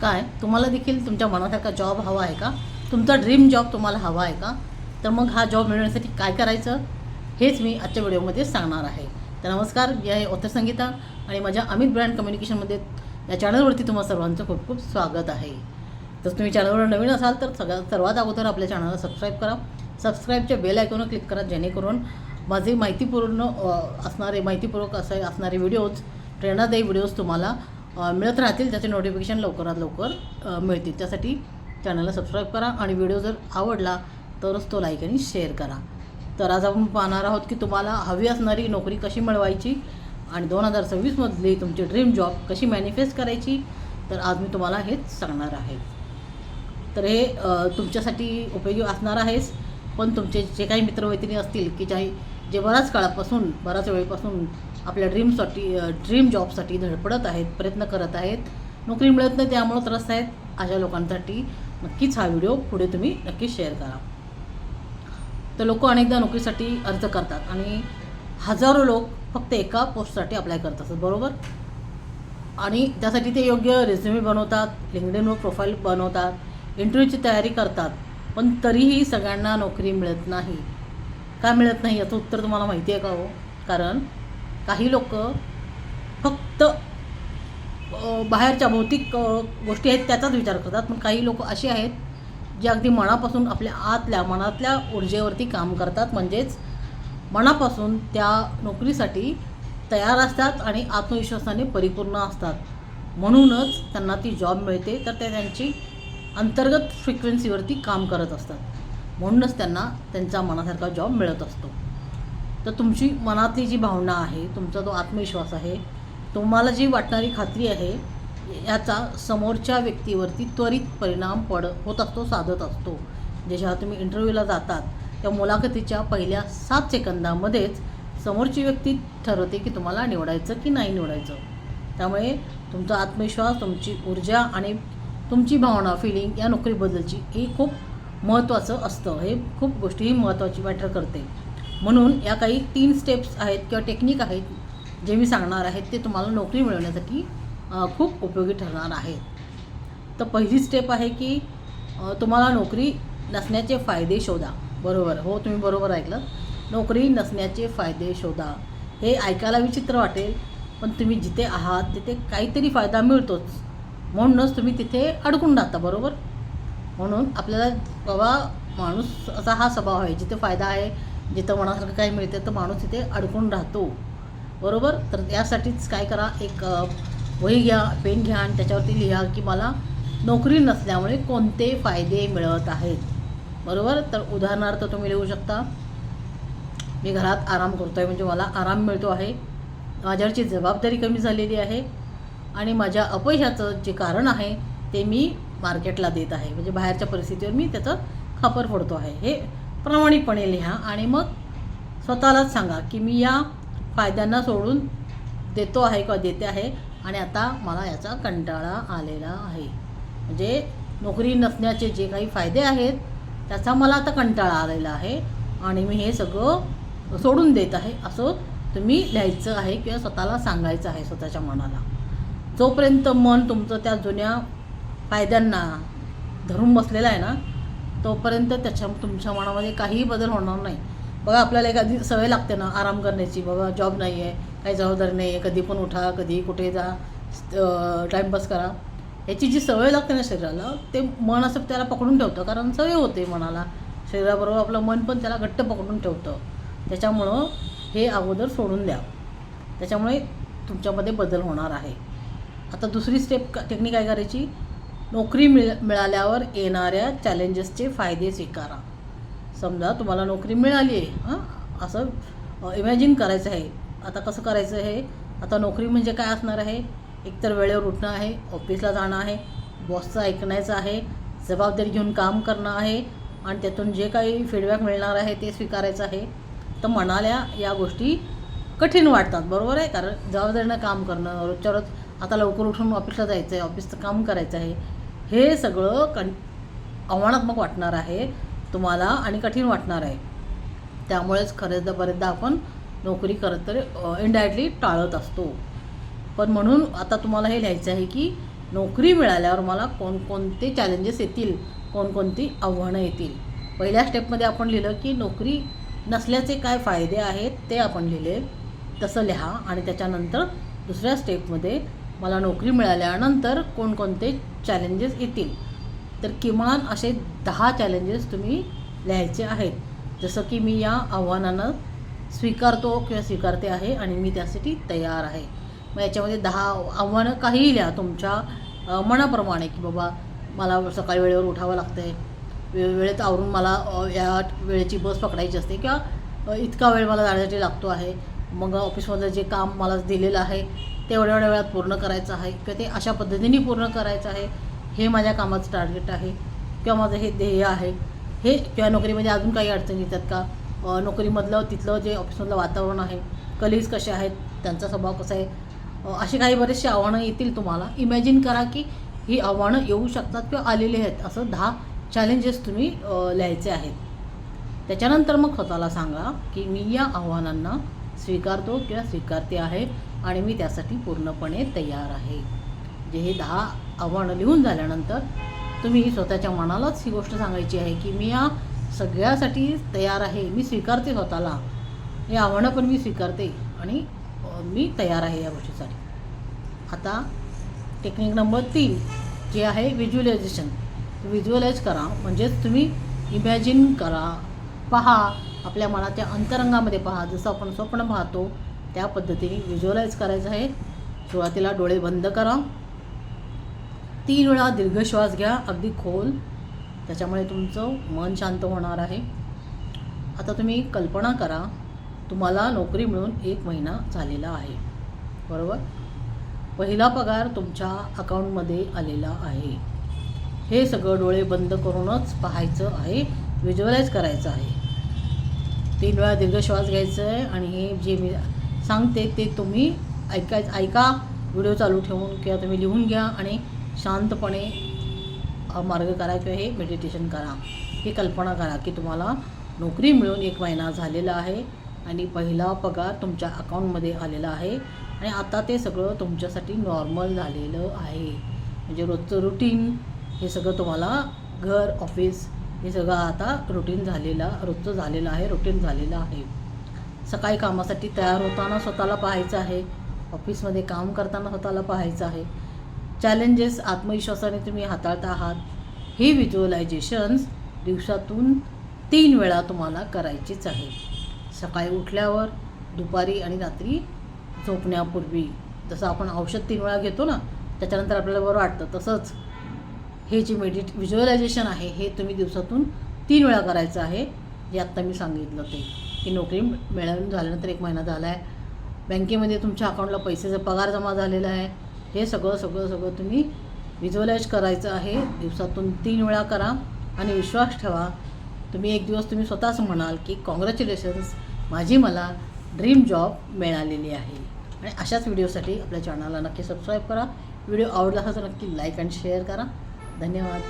काय तुम्हाला देखील तुमच्या मनासारखा जॉब हवा आहे का? तुमचा ड्रीम जॉब तुम्हाला हवा आहे का? तर मग हा जॉब मिळवण्यासाठी काय करायचं हेच मी आजच्या व्हिडिओमध्ये सांगणार आहे. तर नमस्कार, मी आहे ऑथर संगीता आणि माझ्या अमित ब्रँड कम्युनिकेशनमध्ये या चॅनलवरती तुम्हा सर्वांचं खूप खूप स्वागत आहे. तर तुम्ही चॅनलवर नवीन असाल तर सर्वात अगोदर आपल्या चॅनलला सबस्क्राईब करा. सबस्क्राईबच्या बेल आयकॉनवर क्लिक करा, जेणेकरून माझे माहितीपूर्वक असणारे व्हिडिओज, प्रेरणादायी व्हिडिओज तुम्हाला मिळत राहतील, त्याचे नोटिफिकेशन लवकरात लवकर मिळतील. त्यासाठी चॅनलला सबस्क्राईब करा आणि व्हिडिओ जर आवडला तरच तो लाईक आणि शेअर करा. तर आज आपण पाहणार आहोत की तुम्हाला हवी असणारी नोकरी कशी मिळवायची आणि 2026मधली तुमची ड्रीम जॉब कशी मॅनिफेस्ट करायची. तर आज मी तुम्हाला हेच सांगणार आहे. तर हे तुमच्यासाठी उपयोगी असणार आहेच, पण तुमचे जे काही मित्रमैत्रिणी असतील की जे बराच वेळेपासून आपल्या ड्रीम जॉबसाठी धडपडत आहेत, प्रयत्न करत आहेत, नोकरी मिळत नाही त्यामुळे त्रस्त आहेत, अशा लोकांसाठी नक्कीच हा व्हिडिओ पुढे तुम्ही नक्कीच शेअर करा. तर लोक अनेकदा नोकरीसाठी अर्ज करतात आणि हजारो लोक फक्त एका पोस्टसाठी अप्लाय करत असतात, बरोबर. आणि त्यासाठी ते योग्य रेझ्युमे बनवतात, लिंक्डइनवर प्रोफाईल बनवतात, इंटरव्ह्यूची तयारी करतात, पण तरीही सगळ्यांना नोकरी मिळत नाही. का मिळत नाही याचं उत्तर तुम्हाला माहिती आहे का हो? कारण काही लोक फक्त बाहेरच्या भौतिक गोष्टी आहेत त्याचाच विचार करतात, पण काही लोक असे आहेत जे अगदी मनापासून आपल्या मनातल्या ऊर्जेवरती काम करतात, म्हणजेच मनापासून त्या नोकरीसाठी तयार असतात आणि आत्मविश्वासाने परिपूर्ण असतात. म्हणूनच त्यांना ती जॉब मिळते. तर ते त्यांची अंतर्गत फ्रिक्वेन्सीवरती काम करत असतात, म्हणूनच त्यांना त्यांचा मनासारखा जॉब मिळत असतो. तर तुमची मनातली जी भावना आहे, तुमचा जो आत्मविश्वास आहे, तुम्हाला जी वाटणारी खात्री आहे, याचा समोरच्या व्यक्तीवरती त्वरित परिणाम होत असतो, साधत असतो. जेव्हा तुम्ही इंटरव्ह्यूला जातात त्या मुलाखतीच्या पहिल्या 7 सेकंदामध्येच समोरची व्यक्ती ठरवते की तुम्हाला निवडायचं की नाही निवडायचं. त्यामुळे तुमचा आत्मविश्वास, तुमची ऊर्जा आणि तुमची भावना, फिलिंग या नोकरीबद्दलची हे खूप महत्त्वाचं असतं. हे खूप गोष्टी ही महत्त्वाची मॅटर करते. म्हणून या काही 3 स्टेप्स आहेत किंवा टेक्निक आहेत जे मी सांगणार आहेत, ते तुम्हाला नोकरी मिळवण्यासाठी खूप उपयोगी ठरणार आहेत. तर पहिली स्टेप आहे की तुम्हाला नोकरी नसण्याचे फायदे शोधा. बरोबर, हो, तुम्ही बरोबर ऐकलं. नोकरी नसण्याचे फायदे शोधा. हे ऐकायला विचित्र वाटेल, पण तुम्ही जिथे आहात तिथे काहीतरी फायदा मिळतोच, म्हणूनच तुम्ही तिथे अडकून राहता, बरोबर. म्हणून आपल्याला बाबा, माणूस असा हा स्वभाव आहे, जिथे फायदा आहे, जिथं मनासारखं काही मिळते तर माणूस तिथे अडकून राहतो, बरोबर. तर यासाठीच काय करा, एक वही घ्या, पेन घ्या आणि त्याच्यावरती लिहा की मला नोकरी नसल्यामुळे कोणते फायदे मिळत आहेत, बरोबर. तर उदाहरणार्थ तुम्ही लिहू शकता, मी घरात आराम करतो आहे म्हणजे मला आराम मिळतो आहे, माझ्यावरची जबाबदारी कमी झालेली आहे आणि माझ्या अपयशाचं जे कारण आहे ते मी मार्केटला देत आहे, म्हणजे बाहेरच्या परिस्थितीवर मी त्याचं खापर फोडतो आहे. हे प्रामाणिकपणे लिहा आणि मग स्वतःलाच सांगा की मी या फायद्यांना सोडून देतो आहे किंवा देते आहे आणि आता मला याचा कंटाळा आलेला आहे. म्हणजे नोकरी नसण्याचे जे काही फायदे आहेत त्याचा मला आता कंटाळा आलेला आहे आणि मी हे सगळं सोडून देत आहे, असं तुम्ही लिहायचं आहे किंवा स्वतःला सांगायचं आहे स्वतःच्या मनाला. जोपर्यंत मन तुमचं त्या जुन्या फायद्यांना धरून बसलेलं आहे ना, तोपर्यंत तुमच्या मनामध्ये काहीही बदल होणार नाही. बघा, आपल्याला एखादी सवय लागते ना आराम करण्याची, बाबा जॉब नाही आहे, काही जबाबदारी नाही आहे, कधी पण उठा, कधी कुठे जा, टाईमपास करा, याची जी सवय लागते ना शरीराला, ते मन असं त्याला पकडून ठेवतं, कारण सवय होते मनाला. शरीराबरोबर आपलं मन पण त्याला घट्ट पकडून ठेवतं. त्याच्यामुळं हे अगोदर सोडून द्या, त्याच्यामुळे तुमच्यामध्ये बदल होणार आहे. आता दुसरी टेक्निक काय करायची, नोकरी मिळाल्यावर येणाऱ्या चॅलेंजेसचे फायदे स्वीकारा. समजा तुम्हाला नोकरी मिळाली आहे, असं इमॅजिन करायचं आहे. आता कसं करायचं आहे, आता नोकरी म्हणजे काय असणार आहे, एकतर वेळेवर उठणं आहे, ऑफिसला जाणं आहे, बॉसचं ऐकण्याचं आहे, जबाबदारी घेऊन काम करणं आहे आणि त्यातून जे काही फीडबॅक मिळणार आहे ते स्वीकारायचं आहे. तर मनाला या गोष्टी कठीण वाटतात, बरोबर आहे, कारण जबाबदारीनं काम करणं, रोजच्या रोज आता लवकर उठून ऑफिसला जायचं आहे, ऑफिसचं काम करायचं आहे, हे सगळं आव्हानात्मक वाटणार आहे तुम्हाला आणि कठीण वाटणार आहे. त्यामुळेच बरेचदा आपण नोकरी खरं तर इनडायरेक्टली टाळत असतो. पण म्हणून आता तुम्हाला हे लिहायचं आहे की नोकरी मिळाल्यावर मला कोणकोणते चॅलेंजेस येतील, कोणकोणती आव्हानं येतील. पहिल्या स्टेपमध्ये आपण लिहिलं की नोकरी नसल्याचे काय फायदे आहेत ते आपण लिहिले, तसं लिहा. आणि त्याच्यानंतर दुसऱ्या स्टेपमध्ये मला नोकरी मिळाल्यानंतर कोणकोणते चॅलेंजेस येतील, तर किमान असे 10 चॅलेंजेस तुम्ही लिहायचे आहेत. जसं की मी या आव्हानांना स्वीकारतो किंवा स्वीकारते आहे आणि मी त्यासाठी तयार आहे. मग याच्यामध्ये 10 आव्हानं काहीही लिहा तुमच्या मनाप्रमाणे, की बाबा मला सकाळी वेळेवर उठावं लागतं आहे, वेळेत आवरून मला या वेळेची बस पकडायची असते, किंवा इतका वेळ मला जाण्यासाठी लागतो आहे, मग ऑफिसमधलं जे काम मला दिलेलं आहे ते एवढ्या वेळात पूर्ण करायचं आहे, किंवा ते अशा पद्धतीने पूर्ण करायचं आहे, हे माझ्या कामाचं टार्गेट आहे किंवा माझं हे ध्येय आहे. हे किंवा नोकरीमध्ये अजून काही अडचणी येतात का, नोकरीमधलं तिथलं जे ऑफिसमधलं वातावरण आहे, कलीग्स कसे आहेत, त्यांचा स्वभाव कसा आहे, अशी काही बरेचशी आव्हानं येतील तुम्हाला. इमॅजिन करा की ही आव्हानं येऊ शकतात किंवा आलेली आहेत. असं 10 चॅलेंजेस तुम्ही लिहायचे आहेत. त्याच्यानंतर मग स्वतःला सांगा की मी या आव्हानांना स्वीकारतो किंवा स्वीकारते आहे आणि मी त्यासाठी पूर्णपणे तयार आहे. जे हे 10 आव्हानं लिहून झाल्यानंतर तुम्ही स्वतःच्या मनालाच ही गोष्ट सांगायची आहे की मी या सगळ्यासाठी तयार आहे, मी स्वीकारते स्वतःला, हे आव्हानं पण मी स्वीकारते आणि मी तयार आहे या गोष्टीसाठी. आता टेक्निक नंबर 3 जे आहे व्हिज्युअलायझेशन. व्हिज्युअलाइज करा, म्हणजेच तुम्ही इमॅजिन करा, पहा, आपल्या मनाच्या अंतरंगामध्ये पहा, जसं आपण स्वप्न पाहतो त्या पद्धतीने व्हिज्युअलाइज करायचं आहे. सुरुवातीला डोळे बंद करा, 3 वेळा दीर्घ श्वास घ्या, अगदी खोल, त्याच्यामुळे तुमचं मन शांत होणार आहे. आता तुम्ही कल्पना करा, तुम्हाला नोकरी मिळून 1 महिना झालेला आहे, बरोबर. पहिला पगार तुमच्या अकाउंटमध्ये आलेला आहे. हे सगळं डोळे बंद करूनच पाहायचं आहे, व्हिज्युअलाइज करायचं आहे. 3 वेळा दीर्घ श्वास घ्यायचं आहे आणि हे जे मी सांगते ते तुम्ही ऐका, व्हिडिओ चालू ठेवून किंवा तुम्ही लिहून घ्या आणि शांतपणे मार्ग करा किंवा हे मेडिटेशन करा. ही कल्पना करा की तुम्हाला नोकरी मिळून 1 महिना झालेला आहे आणि पहिला पगार तुमच्या अकाउंटमध्ये आलेला आहे आणि आता ते सगळं तुमच्यासाठी नॉर्मल झालेलं आहे. म्हणजे रोजचं रुटीन हे सगळं तुम्हाला घर, ऑफिस हे सगळं आता रोजचं झालेलं आहे, रुटीन झालेलं आहे. सकाळी कामासाठी तयार होताना स्वतःला पाहायचं आहे, ऑफिसमध्ये काम करताना स्वतःला पाहायचं आहे. चॅलेंजेस आत्मविश्वासाने तुम्ही हाताळत आहात. ही व्हिज्युअलायझेशन्स दिवसातून 3 वेळा तुम्हाला करायचीच आहे. सकाळी उठल्यावर, दुपारी आणि रात्री झोपण्यापूर्वी. जसं आपण औषध 3 वेळा घेतो ना, त्याच्यानंतर आपल्याला बरं वाटतं, तसंच हे जे व्हिज्युअलायझेशन आहे हे तुम्ही दिवसातून 3 वेळा करायचं आहे. जे आत्ता मी सांगितलं ते, की नोकरी मिळवून झाल्यानंतर 1 महिना झाला आहे, बँकेमध्ये तुमच्या अकाउंटला पैसे पगार जमा झालेला आहे, हे सगळं तुम्ही व्हिज्युअलाइज करायचं आहे. दिवसातून 3 वेळा करा आणि विश्वास ठेवा, तुम्ही एक दिवस तुम्ही स्वतःच म्हणाल की कॉंग्रॅच्युलेशन्स, मला ड्रीम जॉब मिळालेली आहे. आणि अशाच व्हिडिओसाठी आपल्या चॅनलला नक्की सबस्क्राईब करा. व्हिडिओ आवडला असेल तर नक्की लाईक आणि शेअर करा. धन्यवाद.